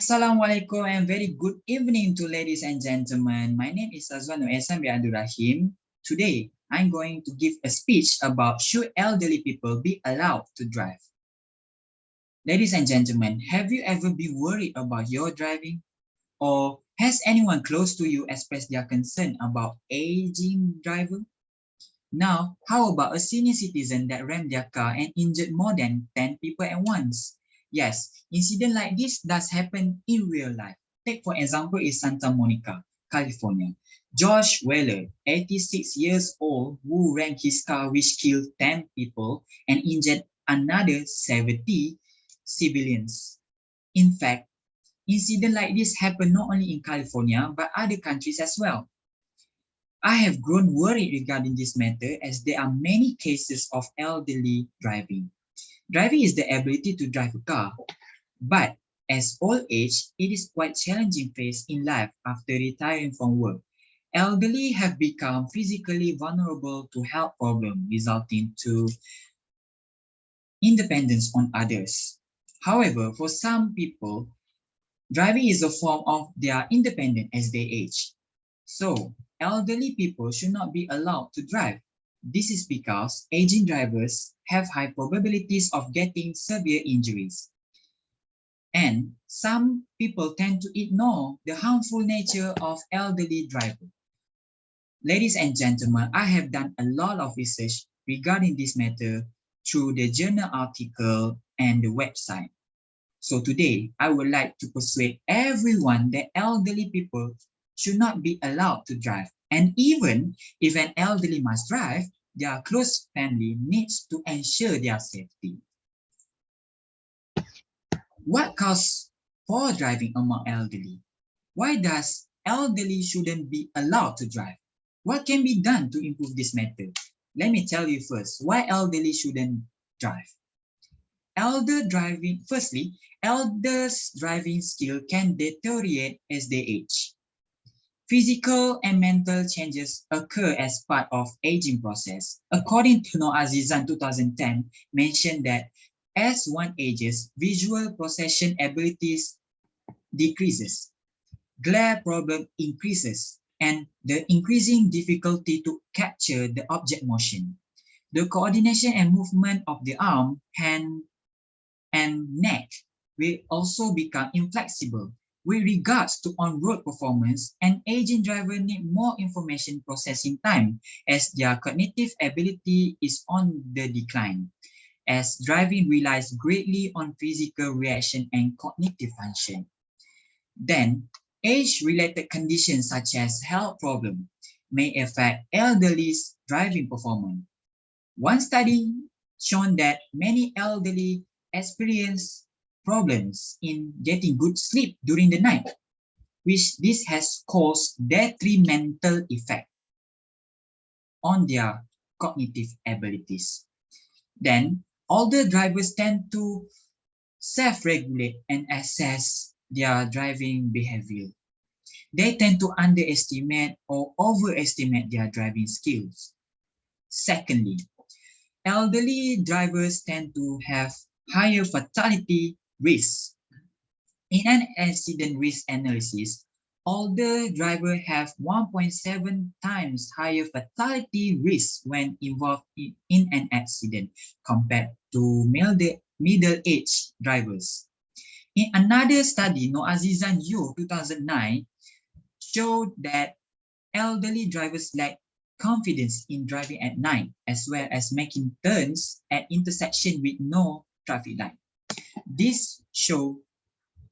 Assalamualaikum and very good evening to ladies and gentlemen. My name is Noor Ekhsan Bin Abd Rahim. Today, I'm going to give a speech about should elderly people be allowed to drive. Ladies and gentlemen, have you ever been worried about your driving? Or has anyone close to you expressed their concern about aging driver? Now, how about a senior citizen that rammed their car and injured more than 10 people at once? Yes, incident like this does happen in real life. Take for example is Santa Monica, California. Josh Weller, 86 years old, who ran his car which killed 10 people and injured another 70 civilians. In fact, incident like this happen not only in California but other countries as well. I have grown worried regarding this matter as there are many cases of elderly driving. Driving is the ability to drive a car, but as old age, it is quite challenging phase in life after retiring from work. Elderly have become physically vulnerable to health problems resulting to independence on others. However, for some people, driving is a form of their independence as they age. So, elderly people should not be allowed to drive. This is because aging drivers have high probabilities of getting severe injuries. And some people tend to ignore the harmful nature of elderly driving. Ladies and gentlemen, I have done a lot of research regarding this matter through the journal article and the website. So today, I would like to persuade everyone that elderly people should not be allowed to drive. And even if an elderly must drive, their close family needs to ensure their safety. What causes poor driving among elderly? Why does elderly shouldn't be allowed to drive? What can be done to improve this matter? Let me tell you first why elderly shouldn't drive. Elders' driving skill can deteriorate as they age. Physical and mental changes occur as part of aging process. According to Noor Ekhsan 2010, mentioned that as one ages, visual processing abilities decreases, glare problem increases, and the increasing difficulty to capture the object motion. The coordination and movement of the arm, hand, and neck will also become inflexible. With regards to on-road performance, an aging driver need more information processing time as their cognitive ability is on the decline, as driving relies greatly on physical reaction and cognitive function. Then, age-related conditions such as health problems may affect elderly's driving performance. One study shown that many elderly experience problems in getting good sleep during the night, which this has caused detrimental effect on their cognitive abilities. Then, older drivers tend to self-regulate and assess their driving behavior. They tend to underestimate or overestimate their driving skills. Secondly, elderly drivers tend to have higher fatality risks. In an accident risk analysis, older drivers have 1.7 times higher fatality risk when involved in an accident compared to middle-aged drivers. In another study, Noor Ekhsan 2009 showed that elderly drivers lack confidence in driving at night, as well as making turns at intersection with no traffic light. This shows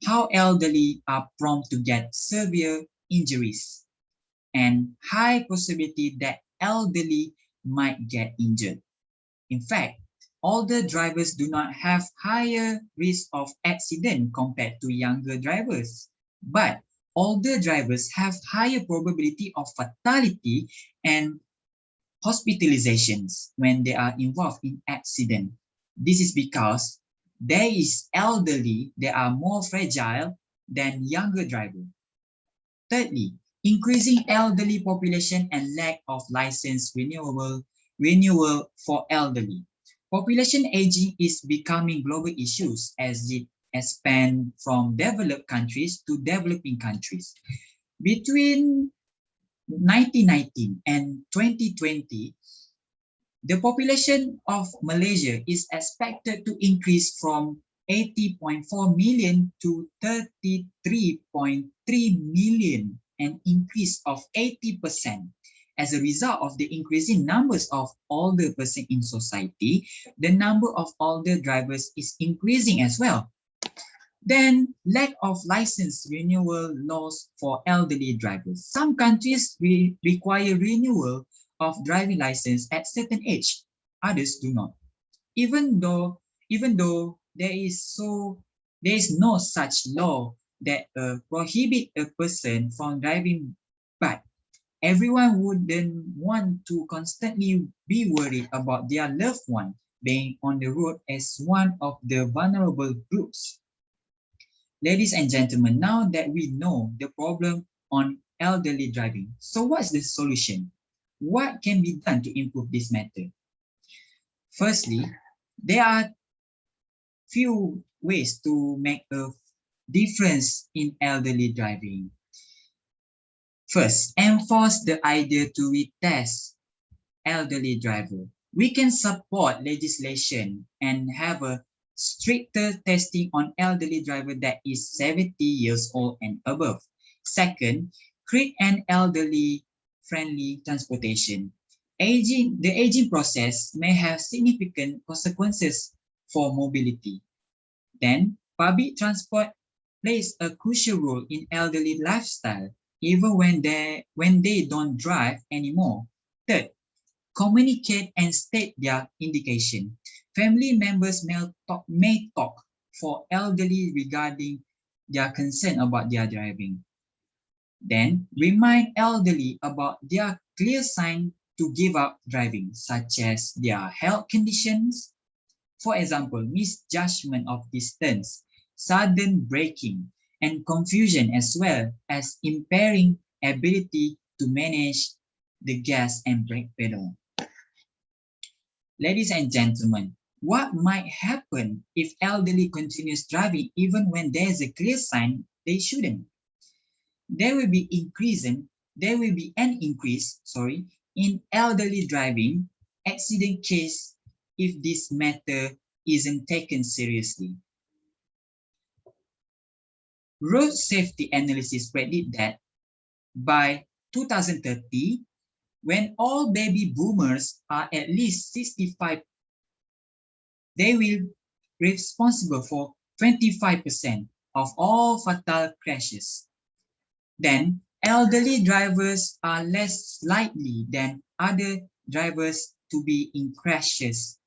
how elderly are prone to get severe injuries and high possibility that elderly might get injured. In fact, older drivers do not have higher risk of accident compared to younger drivers, but older drivers have higher probability of fatality and hospitalizations when they are involved in accident. This is because there is elderly that are more fragile than younger drivers. Thirdly, increasing elderly population and lack of license renewal for elderly. Population aging is becoming global issues as it expand from developed countries to developing countries. Between 1919 and 2020, the population of Malaysia is expected to increase from 80.4 million to 33.3 million, an increase of 80%. As a result of the increasing numbers of older persons in society, the number of older drivers is increasing as well. Then, lack of license renewal laws for elderly drivers. Some countries require renewal of driving license at certain age, others do not. Even though there is no such law that prohibit a person from driving, but everyone wouldn't want to constantly be worried about their loved one being on the road as one of the vulnerable groups. Ladies and gentlemen, now that we know the problem on elderly driving, so what's the solution? What can be done to improve this matter? Firstly, there are few ways to make a difference in elderly driving. First, enforce the idea to retest elderly driver. We can support legislation and have a stricter testing on elderly driver that is 70 years old and above. Second, create an elderly friendly transportation. The aging process may have significant consequences for mobility. Then, public transport plays a crucial role in elderly lifestyle, even when they don't drive anymore. Third, communicate and state their indication. Family members may talk for elderly regarding their concern about their driving. Then, remind elderly about their clear sign to give up driving, such as their health conditions. For example, misjudgment of distance, sudden braking, and confusion, as well as impairing ability to manage the gas and brake pedal. Ladies and gentlemen, what might happen if elderly continues driving even when there is a clear sign they shouldn't? There will be an increase in elderly driving accident case if this matter isn't taken seriously. Road safety analysis predict that by 2030, when all baby boomers are at least 65, they will be responsible for 25% of all fatal crashes. Then, elderly drivers are less likely than other drivers to be in crashes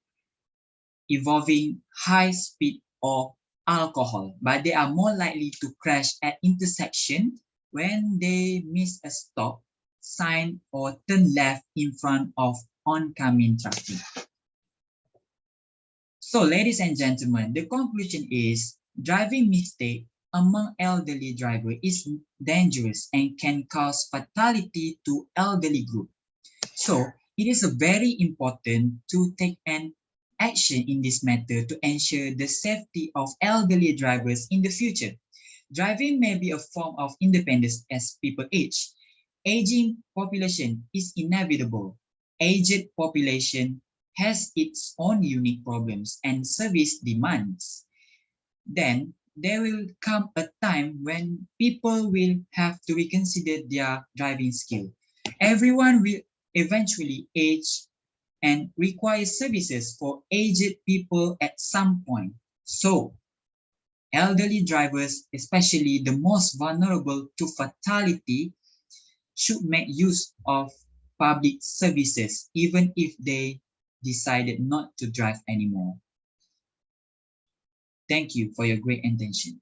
involving high speed or alcohol, but they are more likely to crash at intersection when they miss a stop sign or turn left in front of oncoming traffic. So, ladies and gentlemen, the conclusion is driving mistake among elderly drivers is dangerous and can cause fatality to elderly group. So, it is very important to take an action in this matter to ensure the safety of elderly drivers in the future. Driving may be a form of independence as people age. Aging population is inevitable. Aged population has its own unique problems and service demands. Then there will come a time when people will have to reconsider their driving skill. Everyone will eventually age and require services for aged people at some point. So, elderly drivers, especially the most vulnerable to fatality, should make use of public services even if they decided not to drive anymore. Thank you for your great attention.